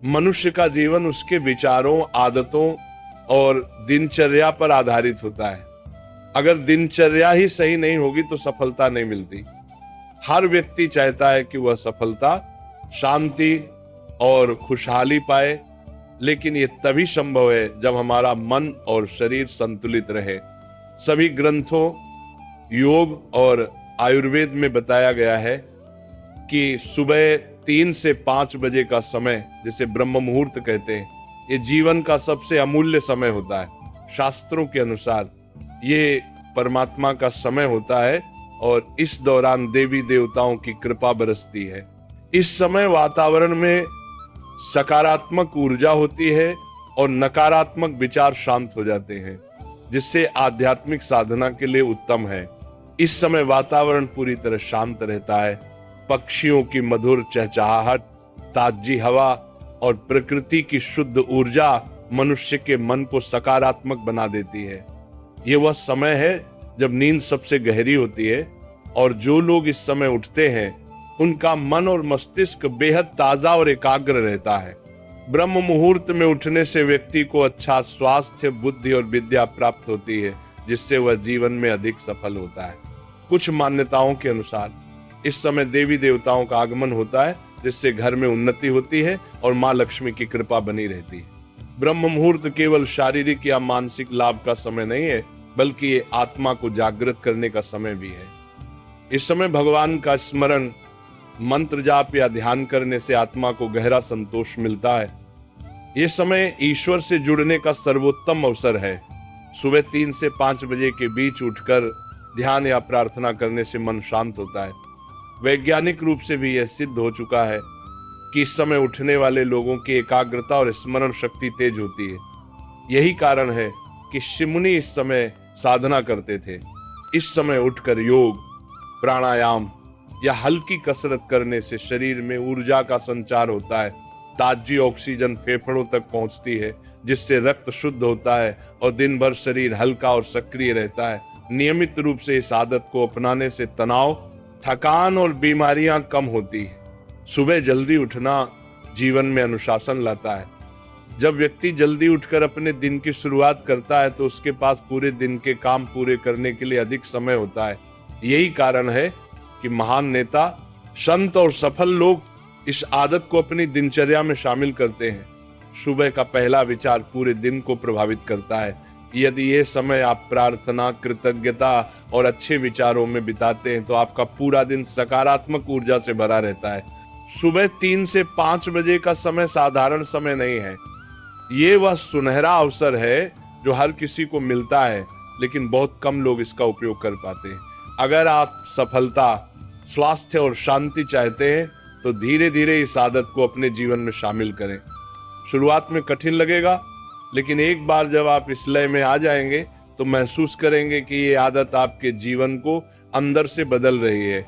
मनुष्य का जीवन उसके विचारों, आदतों और दिनचर्या पर आधारित होता है। अगर दिनचर्या ही सही नहीं होगी तो सफलता नहीं मिलती। हर व्यक्ति चाहता है कि वह सफलता, शांति और खुशहाली पाए, लेकिन यह तभी संभव है जब हमारा मन और शरीर संतुलित रहे। सभी ग्रंथों, योग और आयुर्वेद में बताया गया है कि सुबह 3 से 5 बजे का समय, जिसे ब्रह्म मुहूर्त कहते हैं, ये जीवन का सबसे अमूल्य समय होता है। शास्त्रों के अनुसार ये परमात्मा का समय होता है और इस दौरान देवी देवताओं की कृपा बरसती है। इस समय वातावरण में सकारात्मक ऊर्जा होती है और नकारात्मक विचार शांत हो जाते हैं, जिससे आध्यात्मिक साधना के लिए उत्तम है। इस समय वातावरण पूरी तरह शांत रहता है। पक्षियों की मधुर चहचहाहट, ताजी हवा और प्रकृति की शुद्ध ऊर्जा मनुष्य के मन को सकारात्मक बना देती है। ये वह समय है जब नींद सबसे गहरी होती है और जो लोग इस समय उठते हैं उनका मन और मस्तिष्क बेहद ताजा और एकाग्र रहता है। ब्रह्म मुहूर्त में उठने से व्यक्ति को अच्छा स्वास्थ्य, बुद्धि और विद्या प्राप्त होती है, जिससे वह जीवन में अधिक सफल होता है। कुछ मान्यताओं के अनुसार इस समय देवी देवताओं का आगमन होता है, जिससे घर में उन्नति होती है और माँ लक्ष्मी की कृपा बनी रहती है। ब्रह्म मुहूर्त केवल शारीरिक या मानसिक लाभ का समय नहीं है, बल्कि ये आत्मा को जागृत करने का समय भी है। इस समय भगवान का स्मरण, मंत्र जाप या ध्यान करने से आत्मा को गहरा संतोष मिलता है। ये समय ईश्वर से जुड़ने का सर्वोत्तम अवसर है। सुबह 3 से 5 बजे के बीच उठकर ध्यान या प्रार्थना करने से मन शांत होता है। वैज्ञानिक रूप से भी यह सिद्ध हो चुका है कि इस समय उठने वाले लोगों की एकाग्रता और स्मरण शक्ति तेज होती है। यही कारण है कि ऋषि इस समय साधना करते थे। इस समय उठकर योग, प्राणायाम या हल्की कसरत करने से शरीर में ऊर्जा का संचार होता है। ताजी ऑक्सीजन फेफड़ों तक पहुंचती है, जिससे रक्त शुद्ध होता है और दिन भर शरीर हल्का और सक्रिय रहता है। नियमित रूप से इस आदत को अपनाने से तनाव, थकान और बीमारियां कम होती है। सुबह जल्दी उठना जीवन में अनुशासन लाता है। जब व्यक्ति जल्दी उठकर अपने दिन की शुरुआत करता है तो उसके पास पूरे दिन के काम पूरे करने के लिए अधिक समय होता है। यही कारण है कि महान नेता, संत और सफल लोग इस आदत को अपनी दिनचर्या में शामिल करते हैं। सुबह का पहला विचार पूरे दिन को प्रभावित करता है। यदि ये समय आप प्रार्थना, कृतज्ञता और अच्छे विचारों में बिताते हैं तो आपका पूरा दिन सकारात्मक ऊर्जा से भरा रहता है। सुबह 3 से 5 बजे का समय साधारण समय नहीं है। ये वह सुनहरा अवसर है जो हर किसी को मिलता है, लेकिन बहुत कम लोग इसका उपयोग कर पाते हैं। अगर आप सफलता, स्वास्थ्य और शांति चाहते हैं तो धीरे धीरे इस आदत को अपने जीवन में शामिल करें। शुरुआत में कठिन लगेगा, लेकिन एक बार जब आप इस लय में आ जाएंगे तो महसूस करेंगे कि ये आदत आपके जीवन को अंदर से बदल रही है।